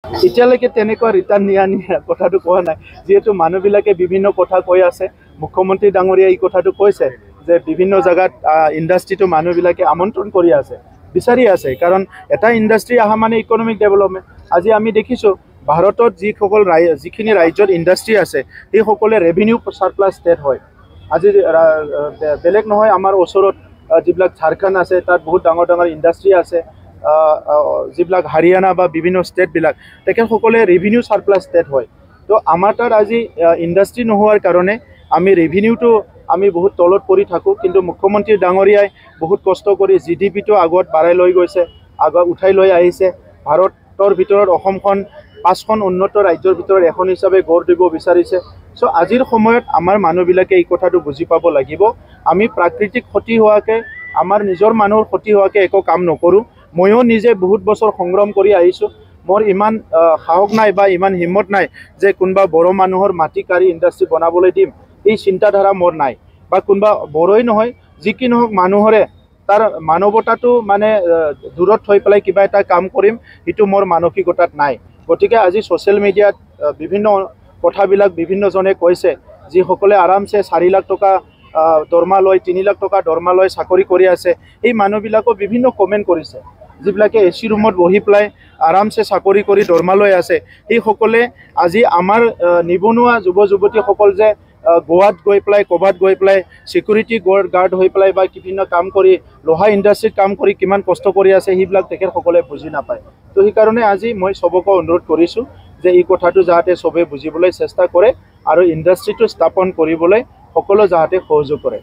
এতিয়ালৈকে তেনেকুৱা ৰিটাৰ্ণ নিয়া কথাটো কোৱা নাই, যিহেতু মানুহবিলাকে বিভিন্ন কথা কৈ আছে। মুখ্যমন্ত্ৰী ডাঙৰীয়া এই কথাটো কৈছে যে বিভিন্ন জায়গাত ইণ্ডাষ্ট্ৰিটো মানুহবিলাকে আমন্ত্ৰণ কৰি আছে, বিচাৰি আছে, কাৰণ এটা ইণ্ডাষ্ট্ৰি অহা মানে ইকনমিক ডেভেলপমেণ্ট। আজি আমি দেখিছোঁ ভাৰতত যিখিনি ৰাজ্যত ইণ্ডাষ্ট্ৰি আছে সেই সকলে ৰেভিনিউ সাৰপ্লাছ ষ্টেট হয়। আজি বেলেগ নহয়, আমাৰ ওচৰত যিবিলাক ঝাৰখণ্ড আছে তাত বহুত ডাঙৰ ডাঙৰ ইণ্ডাষ্ট্ৰি আছে, যিবিলাক হাৰিয়ানা বা বিভিন্ন ষ্টেটবিলাক তেখেতসকলে ৰেভিনিউ সাৰপ্লাছ ষ্টেট হয়। তো আমাৰ তাত আজি ইণ্ডাষ্ট্ৰি নোহোৱাৰ কাৰণে আমি ৰেভিনিউটো আমি বহুত তলত পৰি থাকোঁ, কিন্তু মুখ্যমন্ত্ৰী ডাঙৰীয়াই বহুত কষ্ট কৰি GDP-টো আগত বাঢ়াই লৈ গৈছে, আগত উঠাই লৈ আহিছে। ভাৰতৰ ভিতৰত অসমখন 5খন উন্নত ৰাজ্যৰ ভিতৰত এখন হিচাপে গঢ় দিব বিচাৰিছে। চ' আজিৰ সময়ত আমাৰ মানুহবিলাকে এই কথাটো বুজি পাব লাগিব, আমি প্ৰাকৃতিক ক্ষতি হোৱাকৈ, আমাৰ নিজৰ মানুহৰ ক্ষতি হোৱাকৈ একো কাম নকৰোঁ। ময়ো নিজে বহুত বছৰ সংগ্ৰাম কৰি আহিছোঁ। মোৰ ইমান সাহস নাই বা ইমান হিম্মত নাই যে কোনোবা বড়ো মানুহৰ মাটি কাঢ়ি ইণ্ডাষ্ট্ৰি বনাবলৈ দিম, এই চিন্তাধাৰা মোৰ নাই। বা কোনোবা বড়োই নহয়, যি কি নহওক মানুহৰে তাৰ মানৱতাটো মানে দূৰত থৈ পেলাই কিবা এটা কাম কৰিম, সেইটো মোৰ মানসিকতাত নাই। গতিকে আজি ছ'চিয়েল মিডিয়াত বিভিন্ন কথাবিলাক বিভিন্নজনে কৈছে, যিসকলে আৰামছে 4 লাখ টকা দৰমহা লৈ, 3 লাখ টকা দৰমহা লৈ চাকৰি কৰি আছে, এই মানুহবিলাকো বিভিন্ন কমেণ্ট কৰিছে। যিবিলাকে AC ৰুমত বহি পেলাই আৰামছে চাকৰি কৰি দৰমহা লৈ আছে, সেইসকলে আজি আমাৰ নিবনুৱা যুৱ যুৱতীসকল যে গোৱাত গৈ পেলাই, ক'ৰবাত গৈ পেলাই ছিকিউৰিটি গাৰ্ড হৈ পেলাই বা বিভিন্ন কাম কৰি, লোহা ইণ্ডাষ্ট্ৰিত কাম কৰি কিমান কষ্ট কৰি আছে, সেইবিলাক তেখেতসকলে বুজি নাপায়। তো সেইকাৰণে আজি মই চবকে অনুৰোধ কৰিছোঁ যে এই কথাটো যাতে চবে বুজিবলৈ চেষ্টা কৰে আৰু ইণ্ডাষ্ট্ৰিটো স্থাপন কৰিবলৈ সকলো যাতে সহযোগ কৰে।